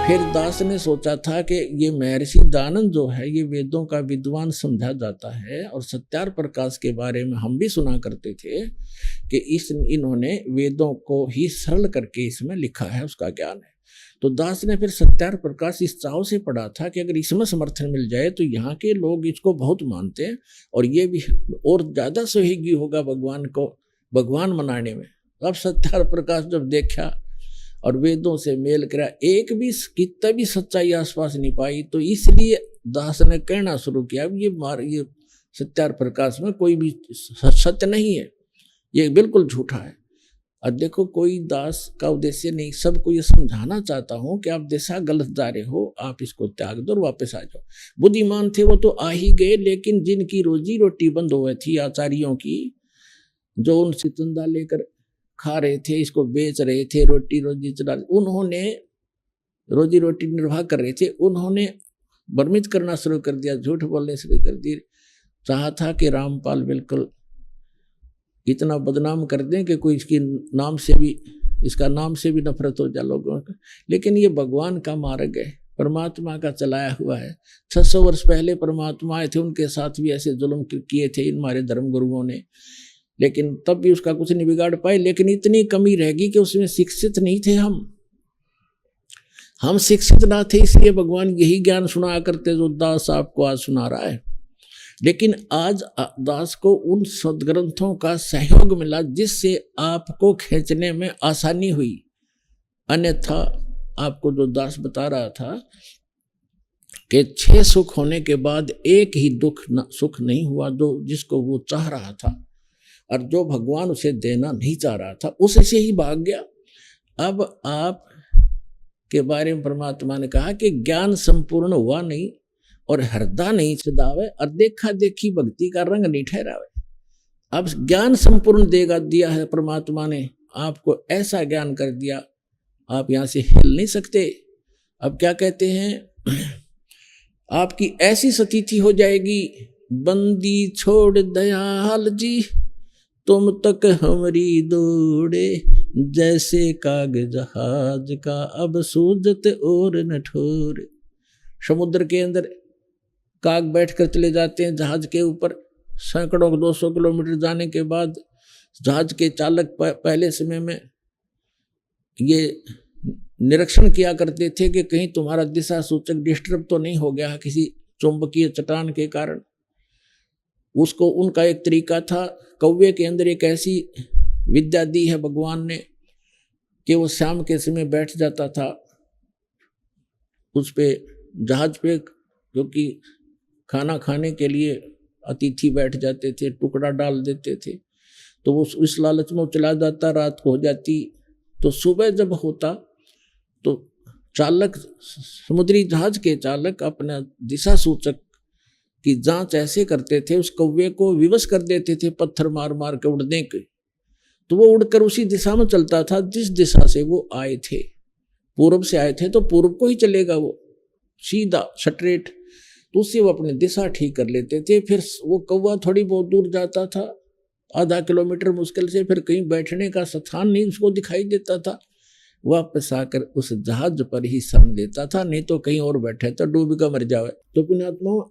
फिर दास ने सोचा था कि ये महर्षि दानंद जो है ये वेदों का विद्वान समझा जाता है, और सत्यार प्रकाश के बारे में हम भी सुना करते थे कि इन्होंने वेदों को ही सरल करके इसमें लिखा है, उसका ज्ञान है। तो दास ने फिर सत्यार प्रकाश इस चाव से पढ़ा था कि अगर इसमें समर्थन मिल जाए तो यहाँ के लोग इसको बहुत मानते हैं और ये भी और ज्यादा सहयोगी होगा भगवान को भगवान मनाने में। अब सत्यार प्रकाश जब देखा और वेदों से मेल करा, एक भी कितना भी सच्चाई आसपास नहीं पाई, तो इसलिए दास ने कहना शुरू किया ये सत्यार प्रकाश में कोई भी सत्य नहीं है, ये बिल्कुल झूठा है। और देखो कोई दास का उद्देश्य नहीं, सबको ये समझाना चाहता हूं कि आप दिशा गलत जा रहे हो, आप इसको त्याग दो और वापस आ जाओ। बुद्धिमान थे वो तो आ ही गए, लेकिन जिनकी रोजी रोटी बंद हुई थी आचार्यों की, जो उनसे चंदा लेकर खा रहे थे, इसको बेच रहे थे, रोटी रोजी चला, उन्होंने रोजी रोटी निर्वाह कर रहे थे, उन्होंने भ्रमित करना शुरू कर दिया, झूठ बोलने शुरू कर दिए। चाहा था कि रामपाल बिल्कुल इतना बदनाम कर दें कि कोई इसका नाम से भी नफरत हो जाए लोगों का, लेकिन ये भगवान का मार्ग है, परमात्मा का चलाया हुआ है। 600 वर्ष पहले परमात्मा आए थे, उनके साथ भी ऐसे जुल्म किए थे हमारे धर्म गुरुओं ने, लेकिन तब भी उसका कुछ नहीं बिगाड़ पाए। लेकिन इतनी कमी रहेगी कि उसमें शिक्षित नहीं थे हम शिक्षित ना थे, इसलिए भगवान यही ज्ञान सुनाया करते जो दास आपको आज सुना रहा है। लेकिन आज दास को उन सदग्रंथों का सहयोग मिला जिससे आपको खींचने में आसानी हुई। अन्यथा आपको जो दास बता रहा था कि 6 सुख होने के बाद एक ही सुख नहीं हुआ जो जिसको वो चाह रहा था, और जो भगवान उसे देना नहीं चाह रहा था उससे ही भाग गया। अब आप के बारे में परमात्मा ने कहा कि ज्ञान संपूर्ण हुआ नहीं और हृदय नहीं सदावे, और देखा देखी भक्ति का रंग नहीं ठहरावे। अब ज्ञान संपूर्ण दिया है परमात्मा ने, आपको ऐसा ज्ञान कर दिया आप यहां से हिल नहीं सकते। अब क्या कहते हैं, आपकी ऐसी स्थिति हो जाएगी, बंदी छोड़ दयाल जी तुम तक हमारी दौड़े, जैसे काग जहाज का अब सूझत और न ठोर। समुद्र के अंदर काग बैठकर चले जाते हैं जहाज के ऊपर, सैकड़ों 200 किलोमीटर जाने के बाद जहाज के चालक पहले समय में ये निरीक्षण किया करते थे कि कहीं तुम्हारा दिशा सूचक डिस्टर्ब तो नहीं हो गया किसी चुंबकीय चट्टान के कारण। उसको उनका एक तरीका था, कौवे के अंदर एक ऐसी विद्या दी है भगवान ने कि वो शाम के समय बैठ जाता था उस पे जहाज पे, क्योंकि खाना खाने के लिए अतिथि बैठ जाते थे, टुकड़ा डाल देते थे, तो वो इस लालच में चला जाता, रात को हो जाती, तो सुबह जब होता तो चालक, समुद्री जहाज के चालक अपना दिशा सूचक की जांच ऐसे करते थे, उस कौवे को विवश कर देते थे पत्थर मार मार के उड़ने के, तो वो उड़कर उसी दिशा में चलता था जिस दिशा से वो आए थे। पूर्व से आए थे तो पूर्व को ही चलेगा वो सीधा स्ट्रेट, तो उससे वो अपनी दिशा ठीक कर लेते थे। फिर वो कौवा थोड़ी बहुत दूर जाता था, आधा किलोमीटर मुश्किल से, फिर कहीं बैठने का स्थान नहीं उसको दिखाई देता था, वापस आकर उस जहाज पर ही शरण लेता था, नहीं तो कहीं और बैठे तो डूब कर मर जावे। तो पुण्यात्माओं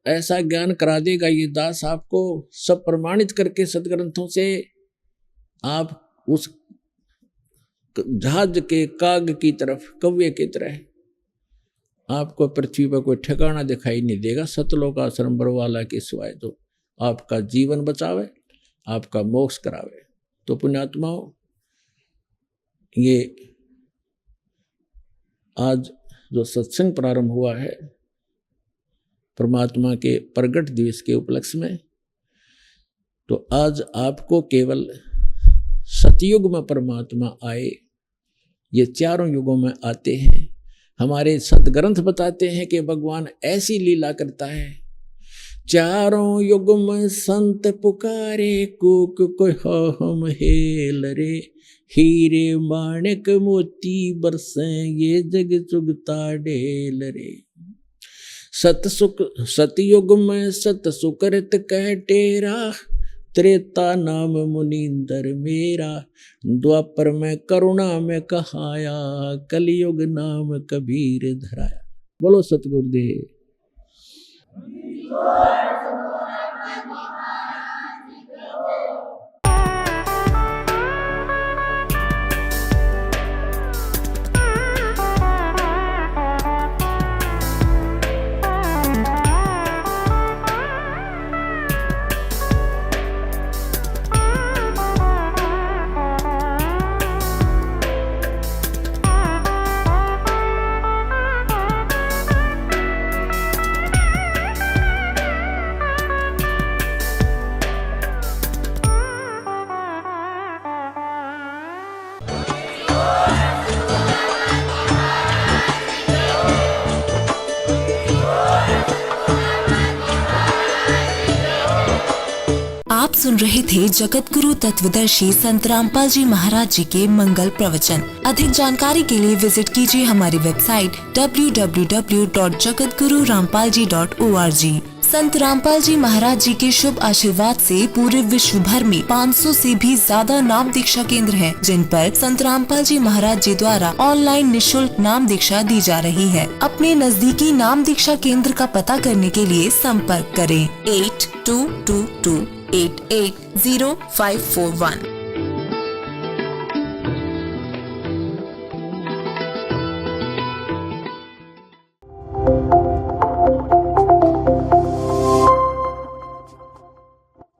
ऐसा ज्ञान करा देगा ये दास आपको, सब प्रमाणित करके सदग्रंथों से। आप उस जहाज के काग की तरफ, कौवे की तरह, आपको पृथ्वी पर कोई ठिकाना दिखाई नहीं देगा सतलोक आश्रम बरवाला के सिवाय, तो आपका जीवन बचावे, आपका मोक्ष करावे। तो पुण्यात्माओं, ये आज जो सत्संग प्रारंभ हुआ है परमात्मा के प्रगट दिवस के उपलक्ष्य में, तो आज आपको केवल सतयुग में परमात्मा आए, ये चारों युगों में आते हैं। हमारे सदग्रंथ बताते हैं कि भगवान ऐसी लीला करता है, चारों युग में संत पुकारे, कूक को हम हेल रे, हीरे माणिक मोती बरसे, ये जग चुगता ढेल रे। सतयुग में सत सुकृत कह टेरा, त्रेता नाम मुनींदर मेरा, द्वापर में करुणा में कहाया, कलयुग नाम कबीर धराया। बोलो सतगुरुदेव। आप सुन रहे थे जगत गुरु तत्वदर्शी संत रामपाल जी महाराज जी के मंगल प्रवचन। अधिक जानकारी के लिए विजिट कीजिए हमारी वेबसाइट www.jagatgururampalji.org। संत रामपाल जी महाराज जी के शुभ आशीर्वाद से पूरे विश्व भर में 500 से भी ज्यादा नाम दीक्षा केंद्र हैं, जिन पर संत रामपाल जी महाराज जी द्वारा ऑनलाइन निशुल्क नाम दीक्षा दी जा रही है। अपने नजदीकी नाम दीक्षा केंद्र का पता करने के लिए संपर्क करें 8222880541।